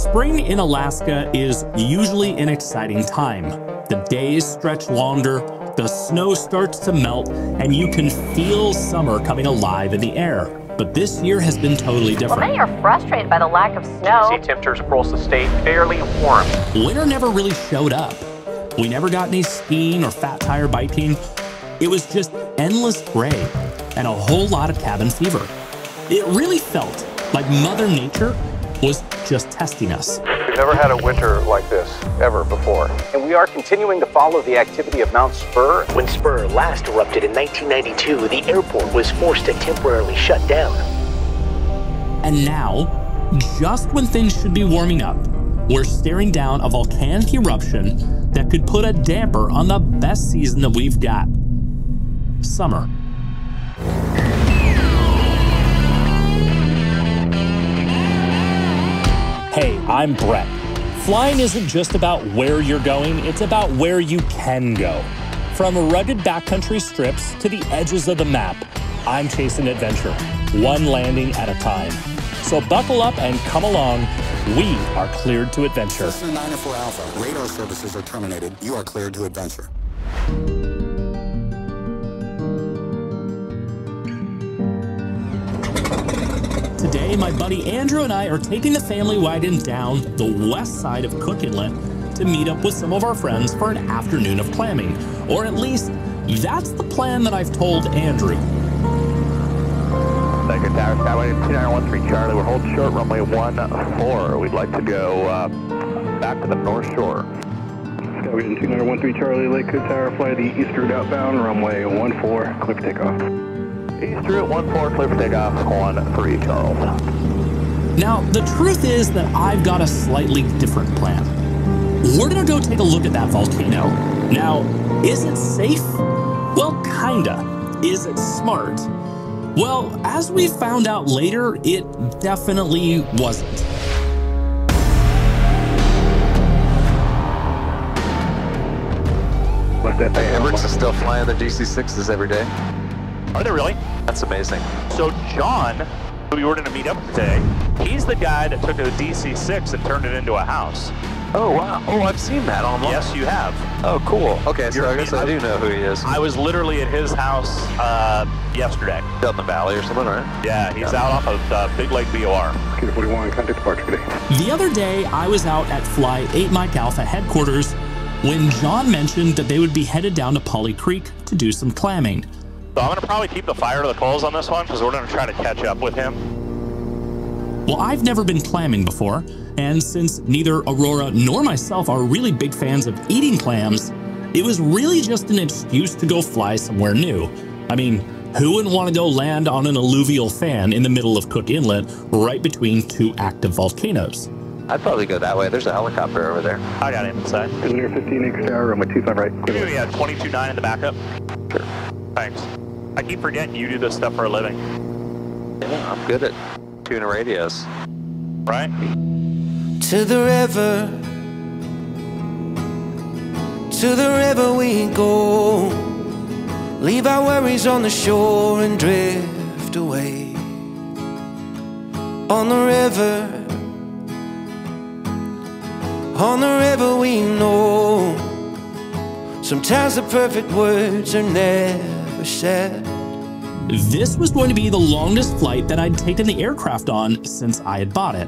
Spring in Alaska is usually an exciting time. The days stretch longer, the snow starts to melt, and you can feel summer coming alive in the air. But this year has been totally different. Well, many are frustrated by the lack of snow. Sea temperatures across the state fairly warm. Winter never really showed up. We never got any skiing or fat tire biking. It was just endless gray and a whole lot of cabin fever. It really felt like Mother Nature was just testing us. We've never had a winter like this ever before. And we are continuing to follow the activity of Mount Spurr. When Spurr last erupted in 1992, the airport was forced to temporarily shut down. And now, just when things should be warming up, we're staring down a volcanic eruption that could put a damper on the best season that we've got. Summer. Hey, I'm Brett. Flying isn't just about where you're going, it's about where you can go. From rugged backcountry strips to the edges of the map, I'm chasing adventure, one landing at a time. So buckle up and come along. We are cleared to adventure. Cessna 904 Alpha, radar services are terminated. You are cleared to adventure. Today, my buddy Andrew and I are taking the family wagon down the west side of Cook Inlet to meet up with some of our friends for an afternoon of clamming. Or at least, that's the plan that I've told Andrew. Thank you, Tower Skyway 2913 Charlie. We're holding short, runway 14. We'd like to go back to the North Shore. Skyway 2913 Charlie, Lake Cook Tower, fly the East Redoubt bound, runway 14, clear for takeoff. East Route 14, clear for takeoff on 3 Charles. Now, the truth is that I've got a slightly different plan. We're gonna go take a look at that volcano. Now, is it safe? Well, kinda. Is it smart? Well, as we found out later, it definitely wasn't. Hey, Everett's is still flying the DC-6s every day. Are they really? That's amazing. So John, who we were going to meet up today, he's the guy that took a DC-6 and turned it into a house. Oh, wow. Oh, I've seen that online. Yes, you have. Oh, cool. Okay, so I guess I do know who he is. I was literally at his house yesterday. Out in the valley or something, right? Yeah, he's out off of Big Lake BOR. Kilo 41, contact departure today. The other day, I was out at Fly 8 Mike Alpha headquarters when John mentioned that they would be headed down to Polly Creek to do some clamming. So I'm going to probably keep the fire to the coals on this one because we're going to try to catch up with him. Well, I've never been clamming before, and since neither Aurora nor myself are really big fans of eating clams, it was really just an excuse to go fly somewhere new. I mean, who wouldn't want to go land on an alluvial fan in the middle of Cook Inlet right between two active volcanoes? I'd probably go that way. There's a helicopter over there. I got him inside. Engineer 15 acres tower, runway 25 right. Give me a 22.9 in the backup. Sure. Thanks. I keep forgetting you do this stuff for a living. Yeah, I'm good at tuning radios. Right? To the river we go. Leave our worries on the shore and drift away. On the river we know. Sometimes the perfect words are never said. This was going to be the longest flight that I'd taken the aircraft on since I had bought it.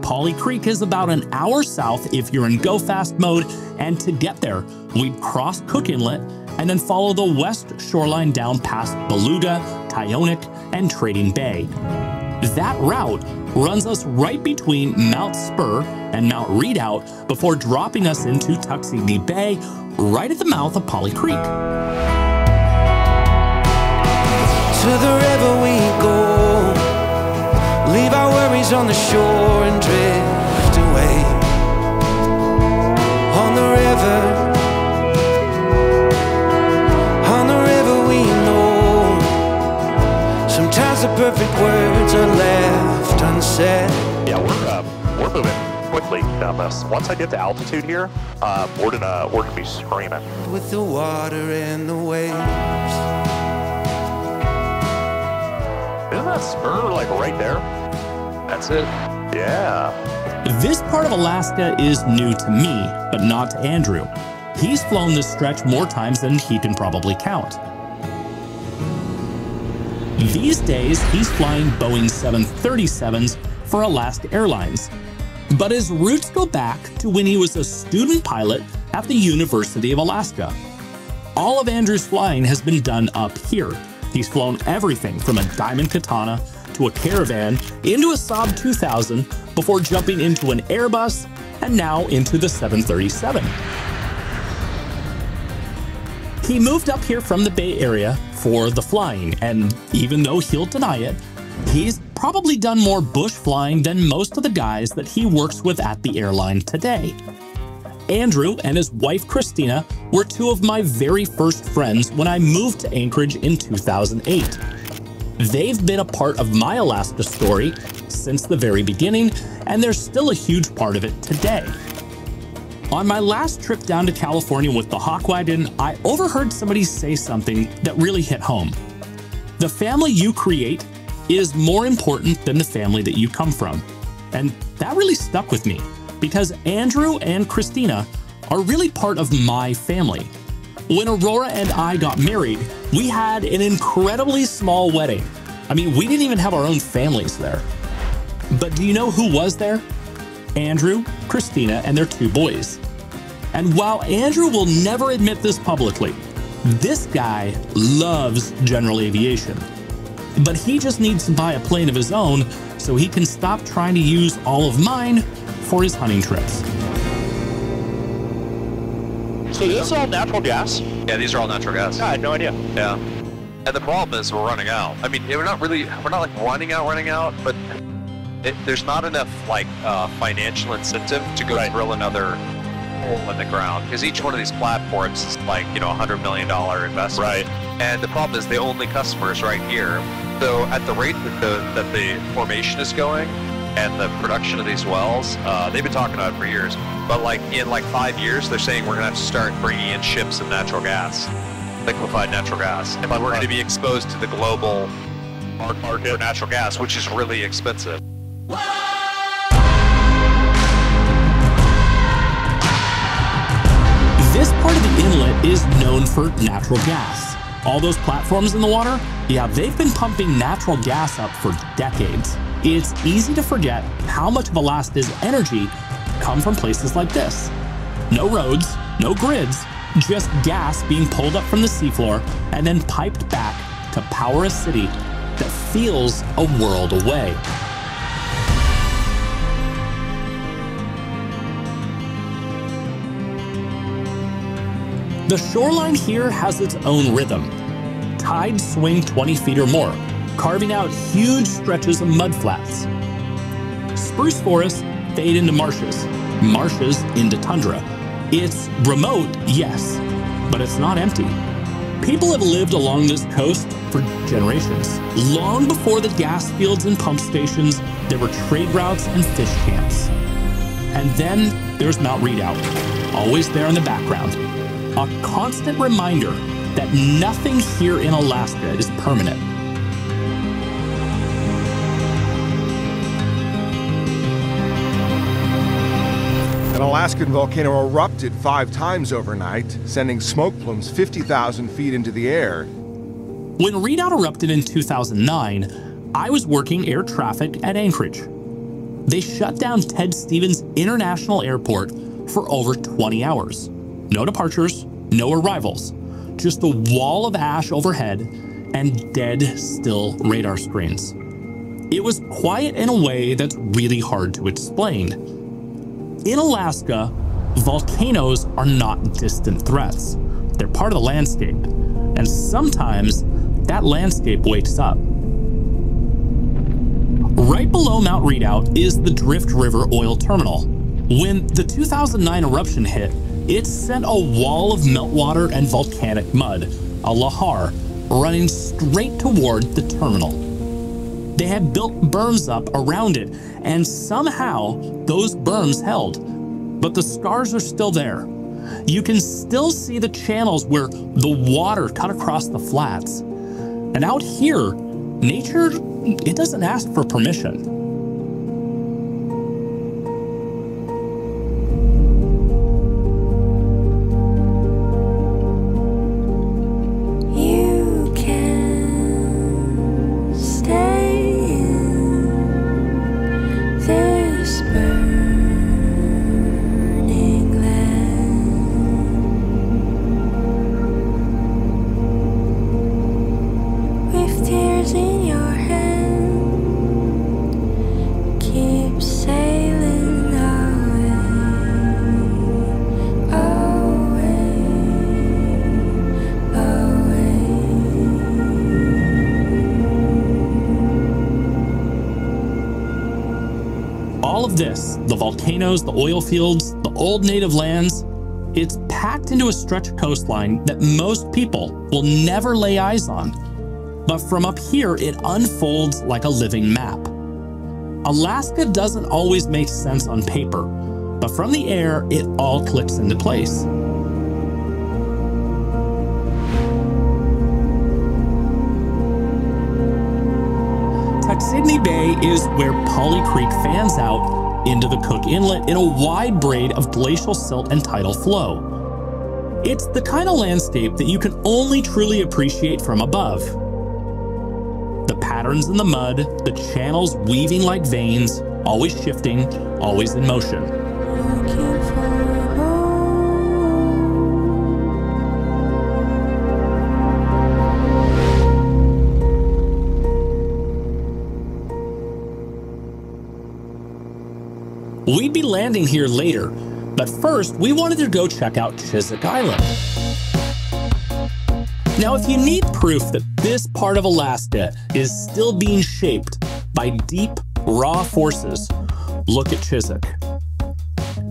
Polly Creek is about an hour south if you're in go fast mode, and to get there, we'd cross Cook Inlet and then follow the west shoreline down past Beluga, Tyonek, and Trading Bay. That route runs us right between Mount Spurr and Mount Redoubt before dropping us into Tuxedo Bay right at the mouth of Polly Creek. To the river we go. Leave our worries on the shore and drift away. On the river we know. Sometimes the perfect words are left unsaid. Yeah, we're moving quickly down this. Once I get to altitude here, we're gonna be screaming. With the water and the waves. Isn't that spur like right there? That's it. Yeah. This part of Alaska is new to me, but not to Andrew. He's flown this stretch more times than he can probably count. These days, he's flying Boeing 737s for Alaska Airlines. But his roots go back to when he was a student pilot at the University of Alaska. All of Andrew's flying has been done up here. He's flown everything from a Diamond Katana to a Caravan into a Saab 2000 before jumping into an Airbus and now into the 737. He moved up here from the Bay Area for the flying, and even though he'll deny it, he's probably done more bush flying than most of the guys that he works with at the airline today. Andrew and his wife Christina were two of my very first friends when I moved to Anchorage in 2008. They've been a part of my Alaska story since the very beginning, and they're still a huge part of it today. On my last trip down to California with the Hawk Wagon, I overheard somebody say something that really hit home. The family you create is more important than the family that you come from. And that really stuck with me because Andrew and Christina are really part of my family. When Aurora and I got married, we had an incredibly small wedding. I mean, we didn't even have our own families there. But do you know who was there? Andrew, Christina, and their two boys. And while Andrew will never admit this publicly, this guy loves general aviation. But he just needs to buy a plane of his own so he can stop trying to use all of mine for his hunting trips. So this is all natural gas? Yeah, these are all natural gas. I had no idea. Yeah. And the problem is we're running out. I mean, we're not like running out, but there's not enough like financial incentive to go drill another hole in the ground, because each one of these platforms is like, you know, $100 million investment. Right. And the problem is the only customer is right here. So at the rate that the formation is going and the production of these wells, they've been talking about it for years. But like in like 5 years, they're saying we're gonna have to start bringing in ships of natural gas, liquefied natural gas, and we're going to be exposed to the global market for natural gas, which is really expensive. This part of the inlet is known for natural gas. All those platforms in the water, yeah, they've been pumping natural gas up for decades. It's easy to forget how much of Alaska's energy come from places like this. No roads, no grids, just gas being pulled up from the seafloor and then piped back to power a city that feels a world away. The shoreline here has its own rhythm. Tides swing 20 feet or more, carving out huge stretches of mudflats. Spruce forests fade into marshes, marshes into tundra. It's remote, yes, but it's not empty. People have lived along this coast for generations. Long before the gas fields and pump stations, there were trade routes and fish camps. And then there's Mount Redoubt, always there in the background. A constant reminder that nothing here in Alaska is permanent. An Alaskan volcano erupted 5 times overnight, sending smoke plumes 50,000 feet into the air. When Redoubt erupted in 2009, I was working air traffic at Anchorage. They shut down Ted Stevens International Airport for over 20 hours. No departures, no arrivals, just a wall of ash overhead and dead still radar screens. It was quiet in a way that's really hard to explain. In Alaska, volcanoes are not distant threats. They're part of the landscape, and sometimes that landscape wakes up. Right below Mount Redoubt is the Drift River Oil Terminal. When the 2009 eruption hit, it sent a wall of meltwater and volcanic mud, a lahar, running straight toward the terminal. They had built berms up around it, and somehow those berms held. But the scars are still there. You can still see the channels where the water cut across the flats. And out here, nature, it doesn't ask for permission. All of this, the volcanoes, the oil fields, the old native lands, it's packed into a stretch of coastline that most people will never lay eyes on. But from up here, it unfolds like a living map. Alaska doesn't always make sense on paper, but from the air, it all clicks into place. Tuxedni Bay is where Polly Creek fans out into the Cook Inlet in a wide braid of glacial silt and tidal flow. It's the kind of landscape that you can only truly appreciate from above. The patterns in the mud, the channels weaving like veins, always shifting, always in motion. We'd be landing here later, but first we wanted to go check out Chiswick Island. Now, if you need proof that this part of Alaska is still being shaped by deep, raw forces, look at Chiswick.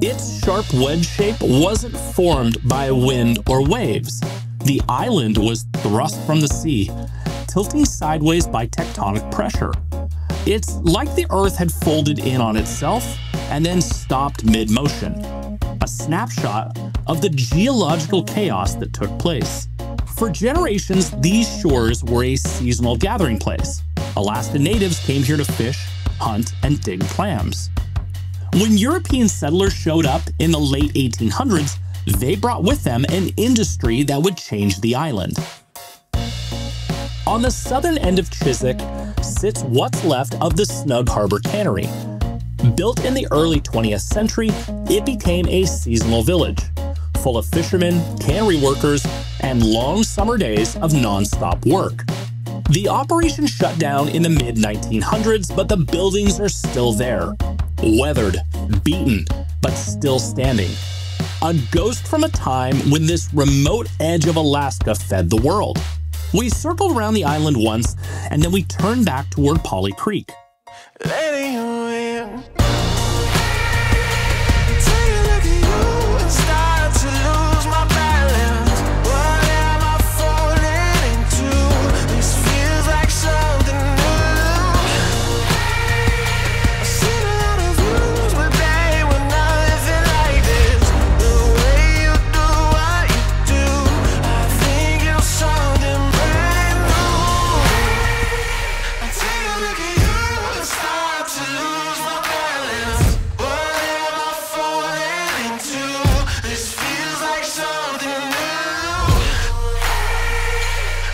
Its sharp wedge shape wasn't formed by wind or waves. The island was thrust from the sea, tilting sideways by tectonic pressure. It's like the Earth had folded in on itself and then stopped mid-motion, a snapshot of the geological chaos that took place. For generations, these shores were a seasonal gathering place. Alaska natives came here to fish, hunt, and dig clams. When European settlers showed up in the late 1800s, they brought with them an industry that would change the island. On the southern end of Chiswick sits what's left of the Snug Harbor Cannery. Built in the early 20th century, it became a seasonal village, full of fishermen, cannery workers, and long summer days of non-stop work. The operation shut down in the mid-1900s, but the buildings are still there. Weathered, beaten, but still standing. A ghost from a time when this remote edge of Alaska fed the world. We circled around the island once, and then we turned back toward Polly Creek. Letting you in. Take a look at you and start to lose my balance. What am I falling into? This feels like something new. I've seen a lot of views, but they were nothing like this. The way you do what you do, I think you're something brand new. I take a look at you and start to lose my balance. What am I falling into? This feels like something new.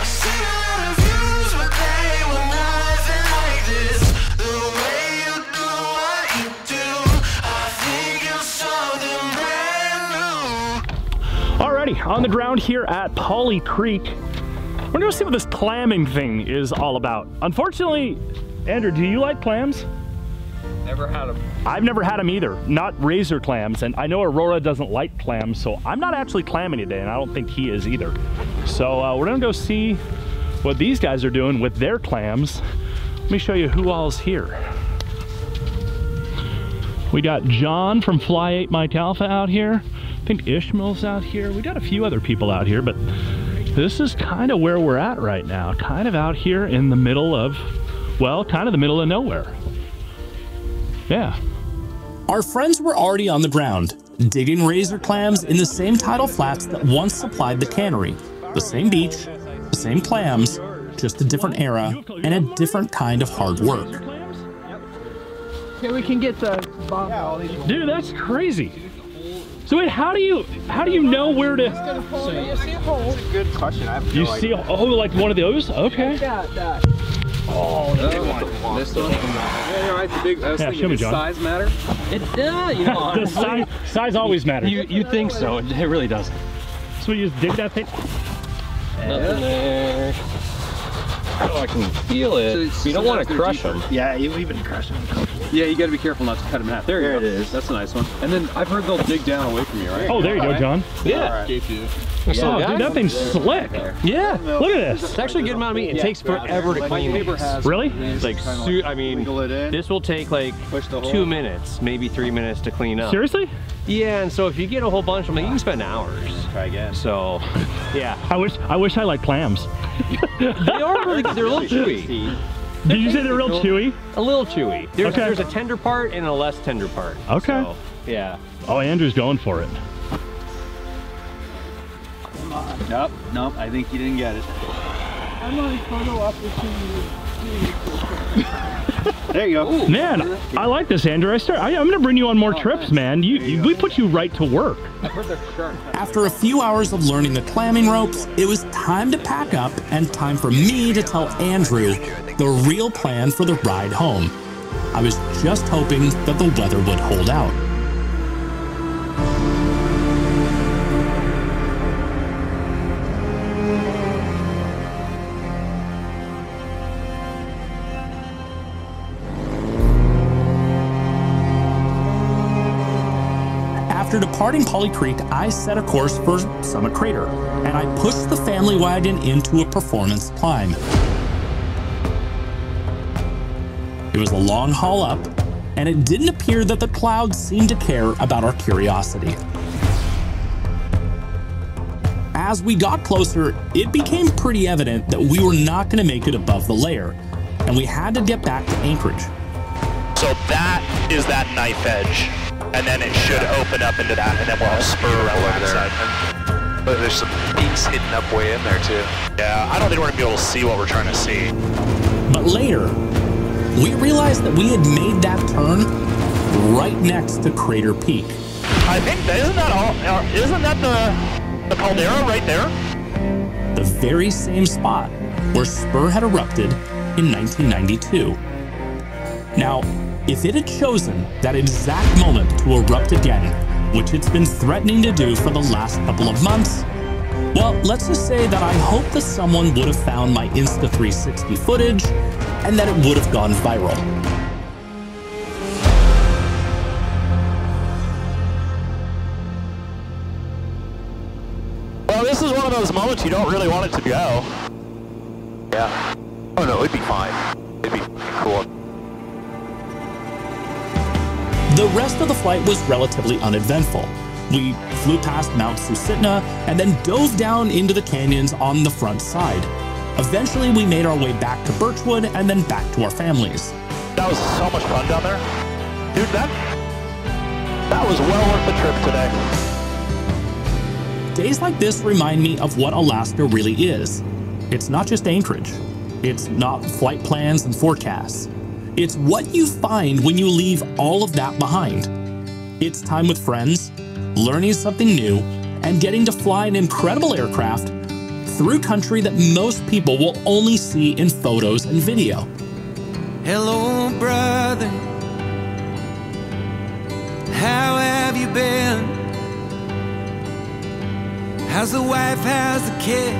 I've seen a lot of views, but they were nothing like this. The way you do what you do, I think you're something brand new. Alrighty, on the ground here at Polly Creek, we're gonna see what this clamming thing is all about. Unfortunately, Andrew, do you like clams? Never had them. I've never had them either, not razor clams, and I know Aurora doesn't like clams, so I'm not actually clamming today, and I don't think he is either. So we're gonna go see what these guys are doing with their clams. Let me show you who all's here. We got John from Fly 8 Mike Alpha out here. I think Ishmael's out here. We got a few other people out here, but this is kind of where we're at right now. Kind of out here in the middle of, well, kind of the middle of nowhere. Yeah. Our friends were already on the ground, digging razor clams in the same tidal flats that once supplied the cannery. The same beach, the same clams, just a different era and a different kind of hard work. Okay, we can get the bomb. Dude, that's crazy. So wait, how do you know where to? So you see a hole. That's a good question. I have You see, oh, like one of those? Okay. That. Oh, the big one. This one. Yeah, right. The big. I was thinking, show me, does John. size matter? It does. You know, The size always matters. You think so? It really does. So you just dig that thing. Nothing there. Oh, I can feel it. So you don't want to crush them. Yeah, you even crush them. Yeah, you got to be careful not to cut them in half. There it is. That's a nice one. And then I've heard they'll dig down away from you, right? Oh, there you go, John. Yeah. Oh, dude, that thing's slick. Yeah, look at this. It's actually a good amount of meat. It takes forever to clean these. Really? It's like, I mean, this will take like 2 minutes, maybe 3 minutes to clean up. Seriously? Yeah, and so if you get a whole bunch of them, you can spend hours. Try again. So, yeah. I wish I liked clams. They are really good. They're a little chewy. Did you say they're real chewy? A little chewy. There's a tender part and a less tender part. Okay. So, yeah. Oh, Andrew's going for it. Nope, I think you didn't get it. I'm on photo opportunity. There you go. Ooh. Man, I like this, Andrew. I'm gonna bring you on more trips, man. We put you right to work. After a few hours of learning the clamming ropes, it was time to pack up and time for me to tell Andrew the real plan for the ride home. I was just hoping that the weather would hold out. After departing Polly Creek, I set a course for Summit Crater, and I pushed the Family Wagon into a performance climb. It was a long haul up, and it didn't appear that the clouds seemed to care about our curiosity. As we got closer, it became pretty evident that we were not going to make it above the layer, and we had to get back to Anchorage. So that is that knife edge. And then it should open up into that, and then we'll have Spurr around the side. But there's some peaks hidden up way in there too. Yeah, I don't think we're gonna be able to see what we're trying to see. But later, we realized that we had made that turn right next to Crater Peak. I think isn't that the caldera right there? The very same spot where Spurr had erupted in 1992. Now, if it had chosen that exact moment to erupt again, which it's been threatening to do for the last couple of months, well, let's just say that I hope that someone would have found my Insta360 footage and that it would have gone viral. Well, this is one of those moments you don't really want it to go. Yeah. Oh no, it'd be fine. It'd be cool. The rest of the flight was relatively uneventful. We flew past Mount Susitna and then dove down into the canyons on the front side. Eventually, we made our way back to Birchwood and then back to our families. That was so much fun down there. Dude, that was well worth the trip today. Days like this remind me of what Alaska really is. It's not just Anchorage. It's not flight plans and forecasts. It's what you find when you leave all of that behind. It's time with friends, learning something new, and getting to fly an incredible aircraft through country that most people will only see in photos and video. Hello, brother. How have you been? How's the wife? How's the kid?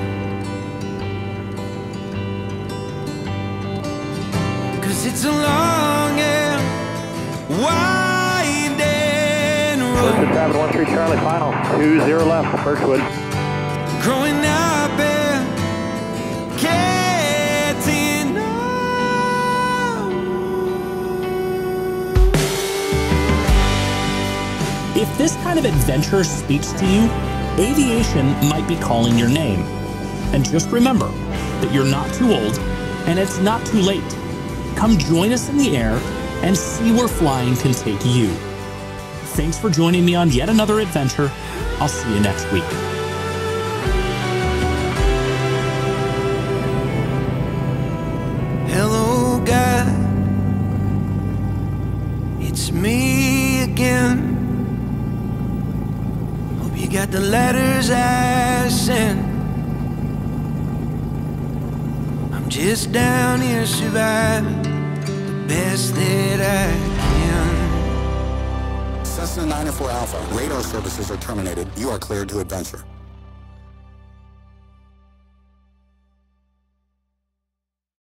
'Cause it's a long and winding road. 713 Charlie final, 20 left, Birchwood. Growing up and getting old. If this kind of adventure speaks to you, aviation might be calling your name. And just remember that you're not too old and it's not too late. Come join us in the air and see where flying can take you. Thanks for joining me on yet another adventure. I'll see you next week. Hello, God. It's me again. Hope you got the letters I sent. I'm just down here surviving the best that I can. Cessna 904 Alpha, radar services are terminated. You are cleared to adventure.